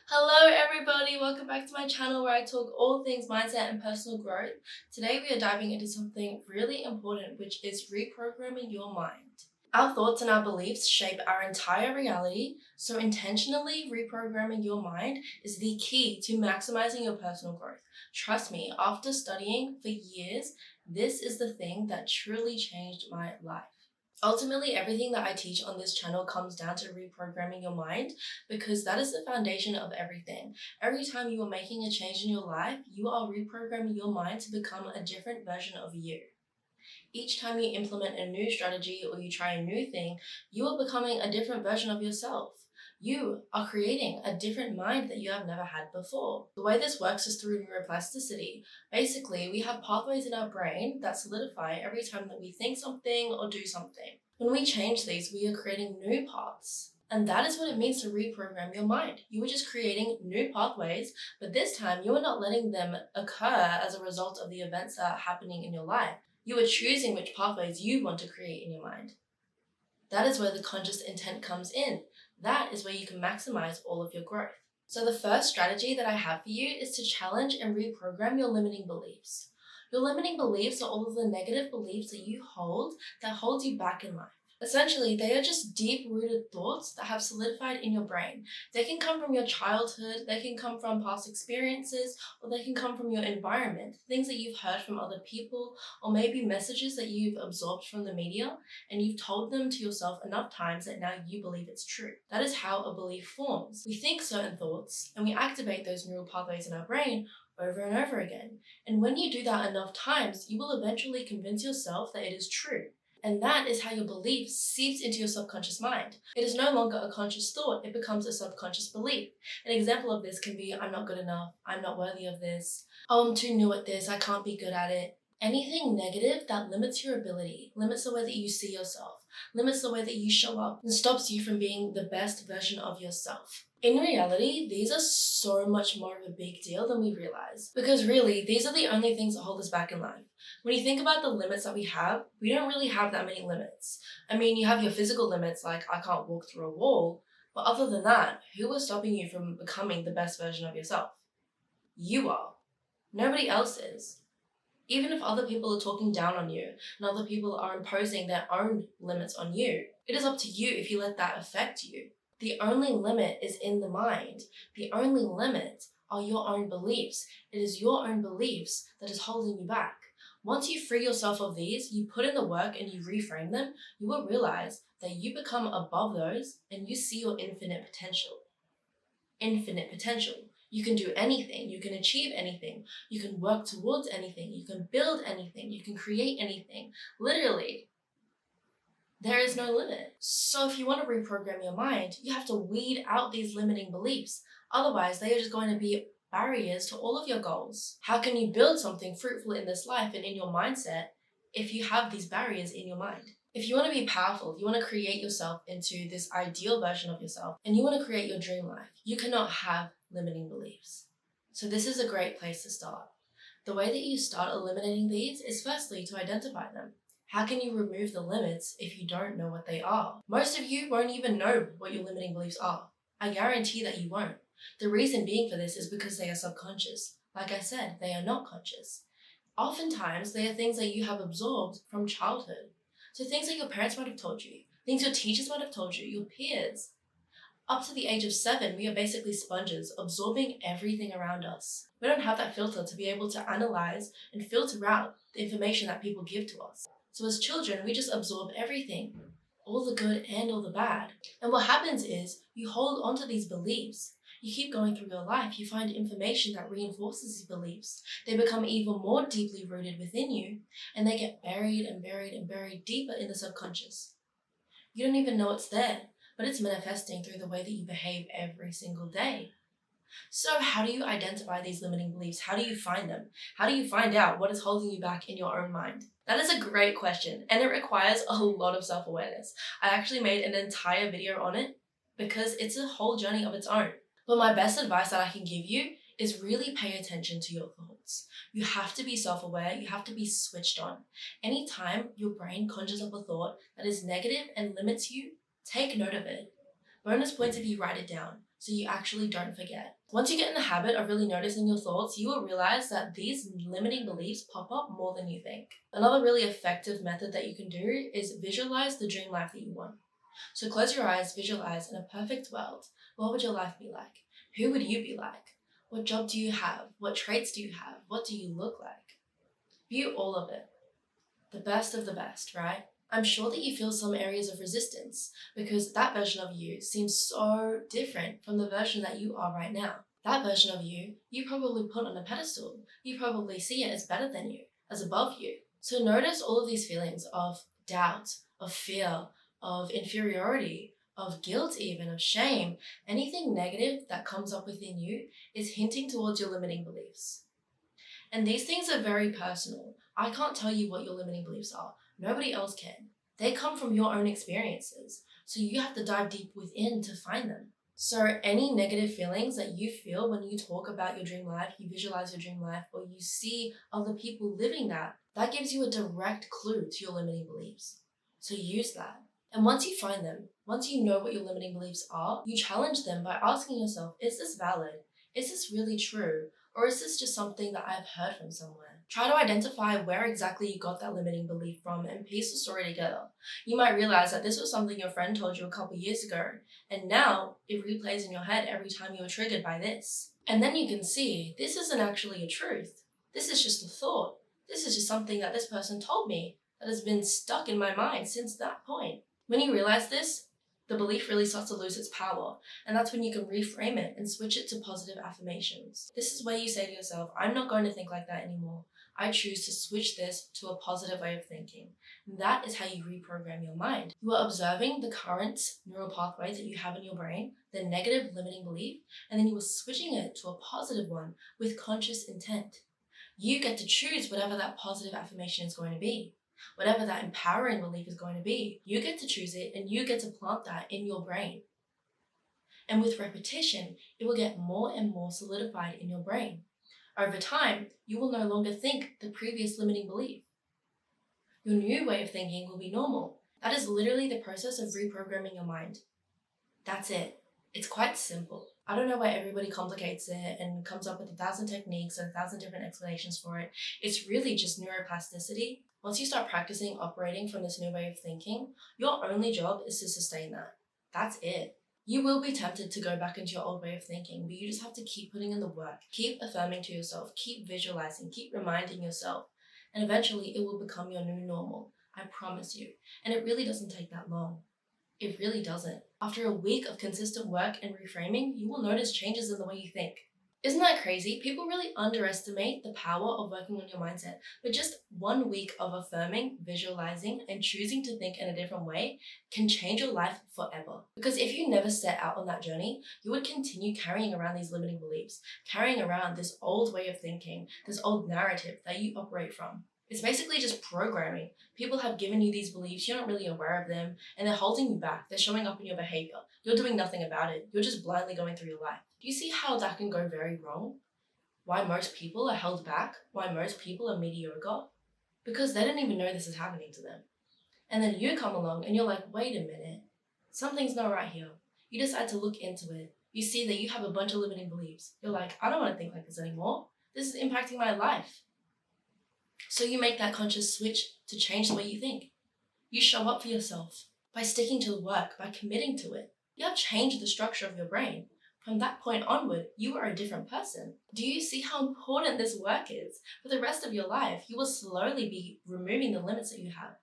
Hello everybody, welcome back to my channel where I talk all things mindset and personal growth. Today we are diving into something really important, which is reprogramming your mind. Our thoughts and our beliefs shape our entire reality, so intentionally reprogramming your mind is the key to maximizing your personal growth. Trust me, after studying for years, this is the thing that truly changed my life. Ultimately, everything that I teach on this channel comes down to reprogramming your mind because that is the foundation of everything. Every time you are making a change in your life, you are reprogramming your mind to become a different version of you. Each time you implement a new strategy or you try a new thing, you are becoming a different version of yourself. You are creating a different mind that you have never had before. The way this works is through neuroplasticity. Basically, we have pathways in our brain that solidify every time that we think something or do something. When we change these, we are creating new paths. And that is what it means to reprogram your mind. You are just creating new pathways, but this time you are not letting them occur as a result of the events that are happening in your life. You are choosing which pathways you want to create in your mind. That is where the conscious intent comes in. That is where you can maximize all of your growth. So the first strategy that I have for you is to challenge and reprogram your limiting beliefs. Your limiting beliefs are all of the negative beliefs that you hold that hold you back in life. Essentially, they are just deep-rooted thoughts that have solidified in your brain. They can come from your childhood, they can come from past experiences, or they can come from your environment, things that you've heard from other people, or maybe messages that you've absorbed from the media, and you've told them to yourself enough times that now you believe it's true. That is how a belief forms. We think certain thoughts, and we activate those neural pathways in our brain over and over again. And when you do that enough times, you will eventually convince yourself that it is true. And that is how your belief seeps into your subconscious mind. It is no longer a conscious thought, it becomes a subconscious belief. An example of this can be, I'm not good enough, I'm not worthy of this, oh, I'm too new at this, I can't be good at it. Anything negative that limits your ability, limits the way that you see yourself, limits the way that you show up, and stops you from being the best version of yourself. In reality, these are so much more of a big deal than we realize. Because really, these are the only things that hold us back in life. When you think about the limits that we don't really have that many limits. I mean, you have your physical limits, like I can't walk through a wall, but other than that, who is stopping you from becoming the best version of yourself? You are. Nobody else is. Even if other people are talking down on you and other people are imposing their own limits on you, it is up to you if you let that affect you. The only limit is in the mind. The only limit are your own beliefs. It is your own beliefs that is holding you back. Once you free yourself of these, you put in the work and you reframe them, you will realize that you become above those and you see your infinite potential. Infinite potential. You can do anything, you can achieve anything, you can work towards anything, you can build anything, you can create anything. Literally, there is no limit. So if you want to reprogram your mind, you have to weed out these limiting beliefs. Otherwise, they are just going to be barriers to all of your goals. How can you build something fruitful in this life and in your mindset if you have these barriers in your mind? If you want to be powerful, you want to create yourself into this ideal version of yourself, and you want to create your dream life, you cannot have limiting beliefs. So this is a great place to start. The way that you start eliminating these is firstly to identify them. How can you remove the limits if you don't know what they are? Most of you won't even know what your limiting beliefs are. I guarantee that you won't. The reason being for this is because they are subconscious. Like I said, they are not conscious. Oftentimes, they are things that you have absorbed from childhood. So things that your parents might have told you, things your teachers might have told you, your peers. Up to the age of 7, we are basically sponges, absorbing everything around us. We don't have that filter to be able to analyze and filter out the information that people give to us. So as children, we just absorb everything, all the good and all the bad. And what happens is you hold onto these beliefs. You keep going through your life, you find information that reinforces these beliefs. They become even more deeply rooted within you, and they get buried and buried and buried deeper in the subconscious. You don't even know it's there, but it's manifesting through the way that you behave every single day. So how do you identify these limiting beliefs? How do you find them? How do you find out what is holding you back in your own mind? That is a great question, and it requires a lot of self-awareness. I actually made an entire video on it because it's a whole journey of its own. But my best advice that I can give you is really pay attention to your thoughts. You have to be self-aware, you have to be switched on. Anytime your brain conjures up a thought that is negative and limits you, take note of it. Bonus points if you write it down. so you actually don't forget. Once you get in the habit of really noticing your thoughts, you will realize that these limiting beliefs pop up more than you think. Another really effective method that you can do is visualize the dream life that you want. So close your eyes, visualize in a perfect world. What would your life be like? Who would you be like? What job do you have? What traits do you have? What do you look like? View all of it. The best of the best, right? I'm sure that you feel some areas of resistance because that version of you seems so different from the version that you are right now. That version of you probably put on a pedestal. You probably see it as better than you, as above you. So notice all of these feelings of doubt, of fear, of inferiority, of guilt even, of shame. Anything negative that comes up within you is hinting towards your limiting beliefs. And these things are very personal. I can't tell you what your limiting beliefs are. Nobody else can. They come from your own experiences. So you have to dive deep within to find them. So any negative feelings that you feel when you talk about your dream life, you visualize your dream life, or you see other people living that gives you a direct clue to your limiting beliefs. So use that. And once you find them, once you know what your limiting beliefs are, you challenge them by asking yourself, is this valid? Is this really true? Or is this just something that I've heard from somewhere? Try to identify where exactly you got that limiting belief from and piece the story together. You might realize that this was something your friend told you a couple years ago, and now it replays in your head every time you are triggered by this. And then you can see, this isn't actually a truth. This is just a thought. This is just something that this person told me that has been stuck in my mind since that point. When you realize this, the belief really starts to lose its power, and that's when you can reframe it and switch it to positive affirmations. This is where you say to yourself, I'm not going to think like that anymore. I choose to switch this to a positive way of thinking. And that is how you reprogram your mind. You are observing the current neural pathways that you have in your brain, the negative limiting belief, and then you are switching it to a positive one with conscious intent. You get to choose whatever that positive affirmation is going to be. Whatever that empowering belief is going to be, you get to choose it and you get to plant that in your brain. And with repetition, it will get more and more solidified in your brain. Over time, you will no longer think the previous limiting belief. Your new way of thinking will be normal. That is literally the process of reprogramming your mind. That's it. It's quite simple. I don't know why everybody complicates it and comes up with 1,000 techniques and 1,000 different explanations for it. It's really just neuroplasticity. Once you start practicing operating from this new way of thinking, your only job is to sustain that. That's it. You will be tempted to go back into your old way of thinking, but you just have to keep putting in the work, keep affirming to yourself, keep visualizing, keep reminding yourself, and eventually it will become your new normal. I promise you. And it really doesn't take that long. It really doesn't. After a week of consistent work and reframing, you will notice changes in the way you think. Isn't that crazy? People really underestimate the power of working on your mindset, but just 1 week of affirming, visualizing, and choosing to think in a different way can change your life forever. Because if you never set out on that journey, you would continue carrying around these limiting beliefs, carrying around this old way of thinking, this old narrative that you operate from. It's basically just programming. People have given you these beliefs, you're not really aware of them, and they're holding you back. They're showing up in your behavior. You're doing nothing about it. You're just blindly going through your life. Do you see how that can go very wrong? Why most people are held back? Why most people are mediocre? Because they didn't even know this is happening to them. And then you come along and you're like, wait a minute, something's not right here. You decide to look into it. You see that you have a bunch of limiting beliefs. You're like, I don't want to think like this anymore. This is impacting my life. So you make that conscious switch to change the way you think. You show up for yourself by sticking to the work, by committing to it. You have changed the structure of your brain. From that point onward, you are a different person. Do you see how important this work is? For the rest of your life, you will slowly be removing the limits that you have.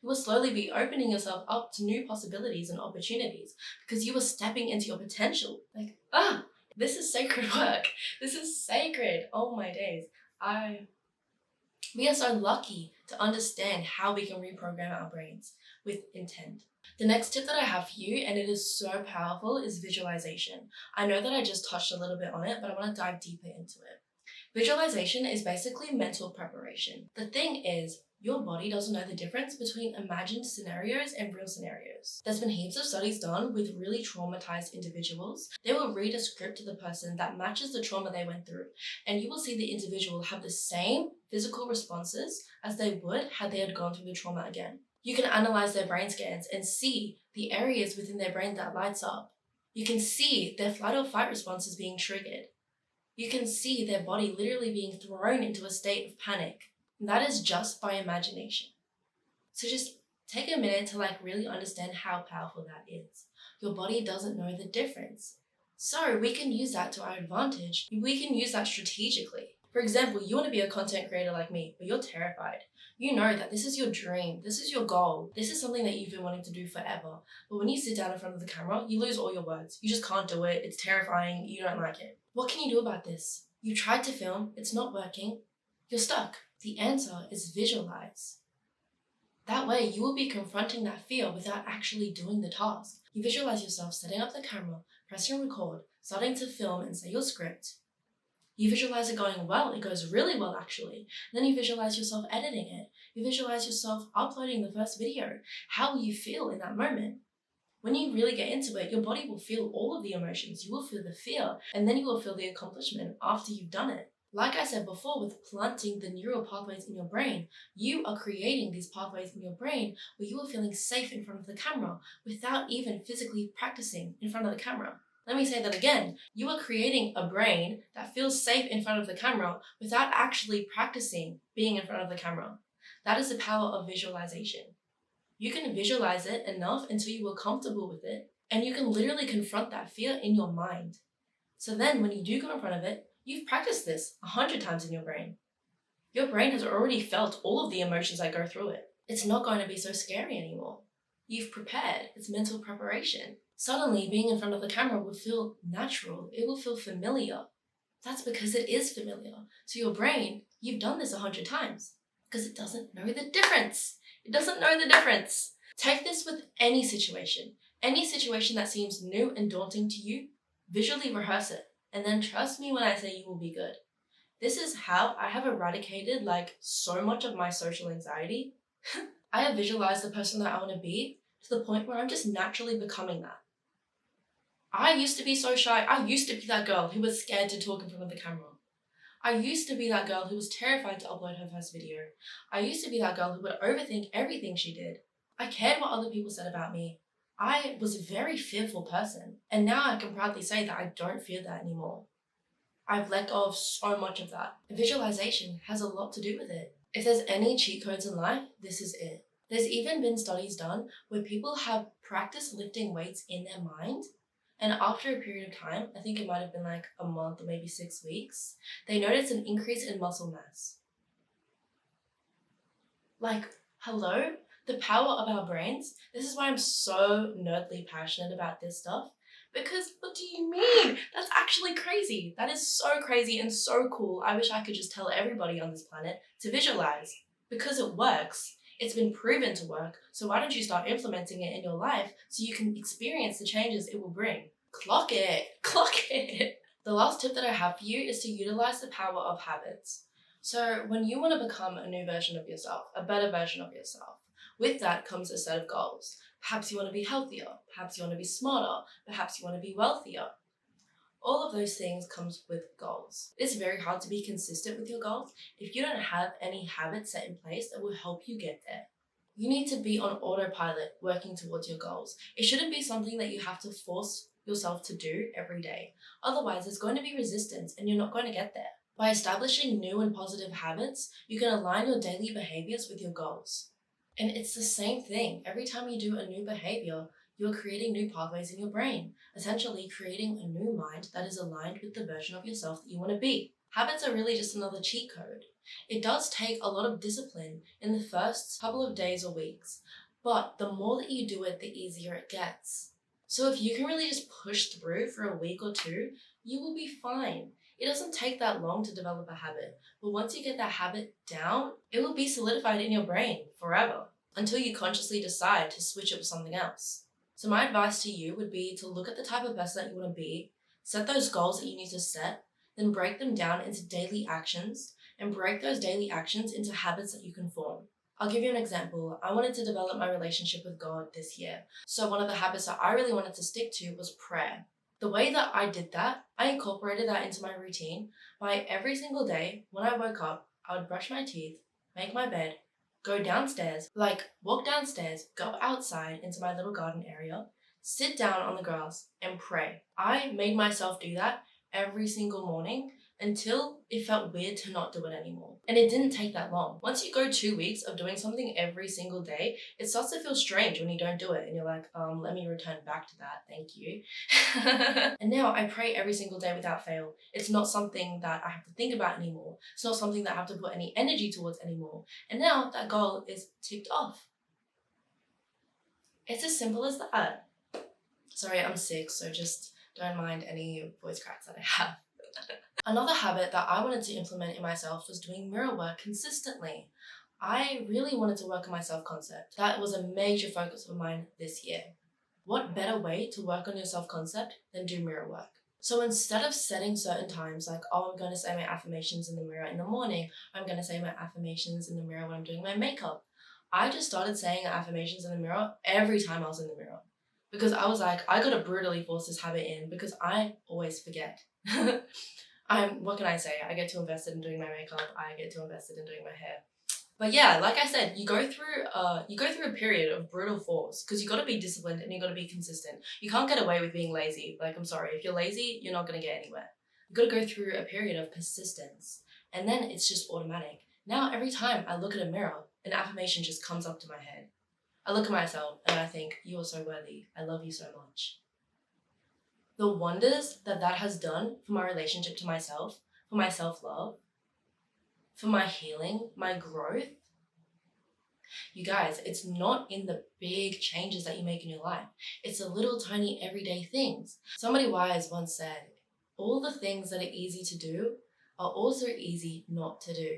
You will slowly be opening yourself up to new possibilities and opportunities because you are stepping into your potential. This is sacred work. This is sacred. Oh my days. We are so lucky to understand how we can reprogram our brains with intent. The next tip that I have for you, and it is so powerful, is visualization. I know that I just touched a little bit on it, but I want to dive deeper into it. Visualization is basically mental preparation. The thing is, your body doesn't know the difference between imagined scenarios and real scenarios. There's been heaps of studies done with really traumatized individuals. They will read a script to the person that matches the trauma they went through, and you will see the individual have the same physical responses as they would had they had gone through the trauma again. You can analyze their brain scans and see the areas within their brain that lights up. You can see their flight or fight responses being triggered. You can see their body literally being thrown into a state of panic. And that is just by imagination. So just take a minute to really understand how powerful that is. Your body doesn't know the difference. So we can use that to our advantage. We can use that strategically. For example, you want to be a content creator like me, but you're terrified. You know that this is your dream, this is your goal, this is something that you've been wanting to do forever. But when you sit down in front of the camera, you lose all your words. You just can't do it, it's terrifying, you don't like it. What can you do about this? You tried to film, it's not working, you're stuck. The answer is visualize. That way, you will be confronting that fear without actually doing the task. You visualize yourself setting up the camera, pressing record, starting to film and say your script. You visualize it going well, it goes really well actually. Then you visualize yourself editing it. You visualize yourself uploading the first video. How will you feel in that moment? When you really get into it, your body will feel all of the emotions. You will feel the fear, and then you will feel the accomplishment after you've done it. Like I said before, with planting the neural pathways in your brain, you are creating these pathways in your brain where you are feeling safe in front of the camera without even physically practicing in front of the camera. Let me say that again. You are creating a brain that feels safe in front of the camera without actually practicing being in front of the camera. That is the power of visualization. You can visualize it enough until you are comfortable with it, and you can literally confront that fear in your mind. So then when you do go in front of it, you've practiced this 100 times in your brain. Your brain has already felt all of the emotions that go through it. It's not going to be so scary anymore. You've prepared. It's mental preparation. Suddenly, being in front of the camera will feel natural. It will feel familiar. That's because it is familiar. So your brain, you've done this 100 times because it doesn't know the difference. It doesn't know the difference. Take this with any situation that seems new and daunting to you, visually rehearse it. And then trust me when I say you will be good. This is how I have eradicated so much of my social anxiety. I have visualized the person that I want to be to the point where I'm just naturally becoming that. I used to be so shy. I used to be that girl who was scared to talk in front of the camera. I used to be that girl who was terrified to upload her first video. I used to be that girl who would overthink everything she did. I cared what other people said about me. I was a very fearful person. And now I can proudly say that I don't fear that anymore. I've let go of so much of that. Visualization has a lot to do with it. If there's any cheat codes in life, this is it. There's even been studies done where people have practiced lifting weights in their mind, and after a period of time, I think it might have been a month or maybe 6 weeks, they noticed an increase in muscle mass. Hello? The power of our brains. This is why I'm so nerdly passionate about this stuff. Because what do you mean? That's actually crazy. That is so crazy and so cool. I wish I could just tell everybody on this planet to visualize. Because it works. It's been proven to work. So why don't you start implementing it in your life so you can experience the changes it will bring? Clock it. Clock it. The last tip that I have for you is to utilize the power of habits. So when you want to become a new version of yourself, a better version of yourself, with that comes a set of goals. Perhaps you want to be healthier, perhaps you want to be smarter, perhaps you want to be wealthier. All of those things comes with goals. It's very hard to be consistent with your goals if you don't have any habits set in place that will help you get there. You need to be on autopilot working towards your goals. It shouldn't be something that you have to force yourself to do every day. Otherwise, there's going to be resistance and you're not going to get there. By establishing new and positive habits, you can align your daily behaviors with your goals. And it's the same thing. Every time you do a new behavior, you're creating new pathways in your brain, essentially creating a new mind that is aligned with the version of yourself that you want to be. Habits are really just another cheat code. It does take a lot of discipline in the first couple of days or weeks, but the more that you do it, the easier it gets. So if you can really just push through for a week or two, you will be fine. It doesn't take that long to develop a habit, but once you get that habit down, it will be solidified in your brain forever until you consciously decide to switch it with something else. So my advice to you would be to look at the type of person that you want to be, set those goals that you need to set, then break them down into daily actions and break those daily actions into habits that you can form. I'll give you an example. I wanted to develop my relationship with God this year. So one of the habits that I really wanted to stick to was prayer. The way that I did that, I incorporated that into my routine by every single day when I woke up, I would brush my teeth, make my bed, go downstairs, walk downstairs, go outside into my little garden area, sit down on the grass and pray. I made myself do that every single morning until it felt weird to not do it anymore. And it didn't take that long. Once you go 2 weeks of doing something every single day, it starts to feel strange when you don't do it. And you're like, let me return back to that. Thank you. And now I pray every single day without fail. It's not something that I have to think about anymore. It's not something that I have to put any energy towards anymore. And now that goal is ticked off. It's as simple as that. Sorry, I'm sick, so just don't mind any voice cracks that I have. Another habit that I wanted to implement in myself was doing mirror work consistently. I really wanted to work on my self-concept. That was a major focus of mine this year. What better way to work on your self-concept than do mirror work? So instead of setting certain times, like, I'm going to say my affirmations in the mirror in the morning, I'm going to say my affirmations in the mirror when I'm doing my makeup, I just started saying affirmations in the mirror every time I was in the mirror. Because I was like, I gotta brutally force this habit in because I always forget. What can I say? I get too invested in doing my makeup. I get too invested in doing my hair. But yeah, like I said, you go through a period of brutal force because you got to be disciplined and you got to be consistent. You can't get away with being lazy. Like, I'm sorry, if you're lazy, you're not going to get anywhere. You got to go through a period of persistence, and then it's just automatic. Now, every time I look at a mirror, an affirmation just comes up to my head. I look at myself and I think, you are so worthy. I love you so much. The wonders that has done for my relationship to myself, for my self-love, for my healing, my growth. You guys, it's not in the big changes that you make in your life. It's the little tiny everyday things. Somebody wise once said, all the things that are easy to do are also easy not to do.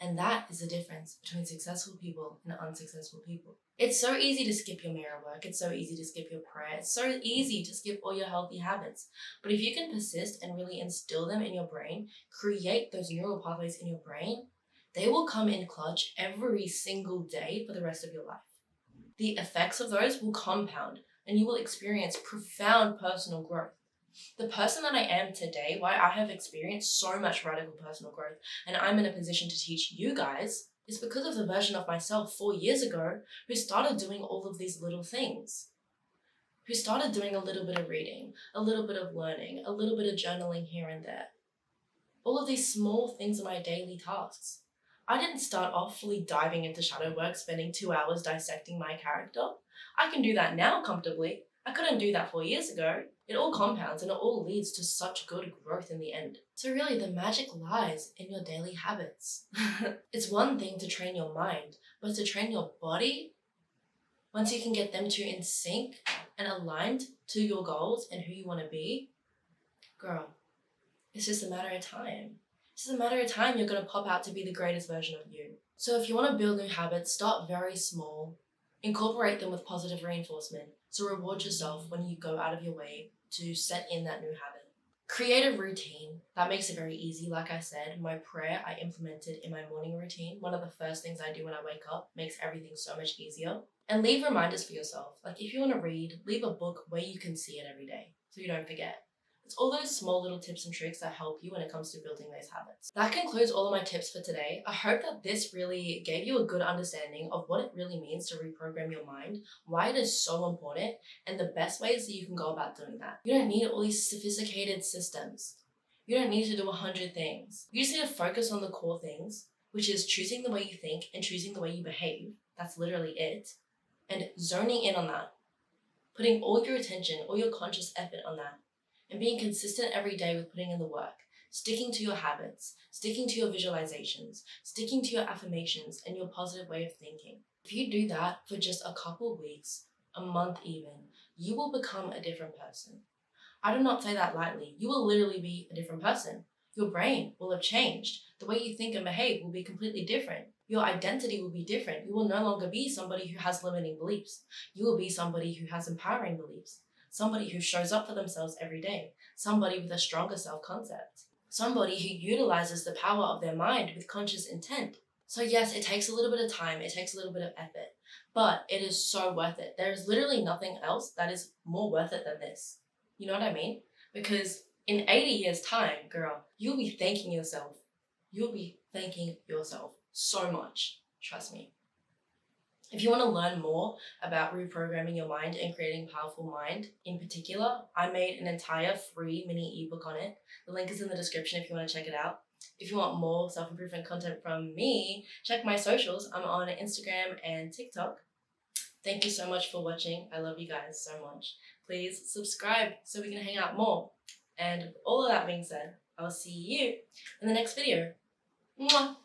And that is the difference between successful people and unsuccessful people. It's so easy to skip your mirror work. It's so easy to skip your prayer. It's so easy to skip all your healthy habits. But if you can persist and really instill them in your brain, create those neural pathways in your brain, they will come in clutch every single day for the rest of your life. The effects of those will compound and you will experience profound personal growth. The person that I am today, why I have experienced so much radical personal growth and I'm in a position to teach you guys, is because of the version of myself 4 years ago who started doing all of these little things. Who started doing a little bit of reading, a little bit of learning, a little bit of journaling here and there. All of these small things are my daily tasks. I didn't start off fully diving into shadow work, spending 2 hours dissecting my character. I can do that now comfortably. I couldn't do that 4 years ago. It all compounds and it all leads to such good growth in the end. So really, the magic lies in your daily habits. It's one thing to train your mind, but to train your body, once you can get them to in sync and aligned to your goals and who you want to be, girl, it's just a matter of time. It's just a matter of time you're going to pop out to be the greatest version of you. So if you want to build new habits, start very small. Incorporate them with positive reinforcement. So reward yourself when you go out of your way to set in that new habit. Create a routine. That makes it very easy. Like I said, my prayer I implemented in my morning routine. One of the first things I do when I wake up makes everything so much easier. And leave reminders for yourself. Like if you want to read, leave a book where you can see it every day so you don't forget. It's all those small little tips and tricks that help you when it comes to building those habits. That concludes all of my tips for today. I hope that this really gave you a good understanding of what it really means to reprogram your mind, why it is so important, and the best ways that you can go about doing that. You don't need all these sophisticated systems. You don't need to do 100 things. You just need to focus on the core things, which is choosing the way you think and choosing the way you behave. That's literally it. And zoning in on that. Putting all your attention, all your conscious effort on that. And being consistent every day with putting in the work, sticking to your habits, sticking to your visualizations, sticking to your affirmations and your positive way of thinking. If you do that for just a couple of weeks, a month even, you will become a different person. I do not say that lightly. You will literally be a different person. Your brain will have changed. The way you think and behave will be completely different. Your identity will be different. You will no longer be somebody who has limiting beliefs. You will be somebody who has empowering beliefs. Somebody who shows up for themselves every day, somebody with a stronger self-concept, somebody who utilizes the power of their mind with conscious intent. So yes, it takes a little bit of time, it takes a little bit of effort, but it is so worth it. There is literally nothing else that is more worth it than this. You know what I mean? Because in 80 years' time, girl, you'll be thanking yourself. You'll be thanking yourself so much, trust me. If you want to learn more about reprogramming your mind and creating a powerful mind in particular, I made an entire free mini ebook on it. The link is in the description if you want to check it out. If you want more self-improvement content from me, check my socials. I'm on Instagram and TikTok. Thank you so much for watching. I love you guys so much. Please subscribe so we can hang out more. And with all of that being said, I'll see you in the next video. Mwah!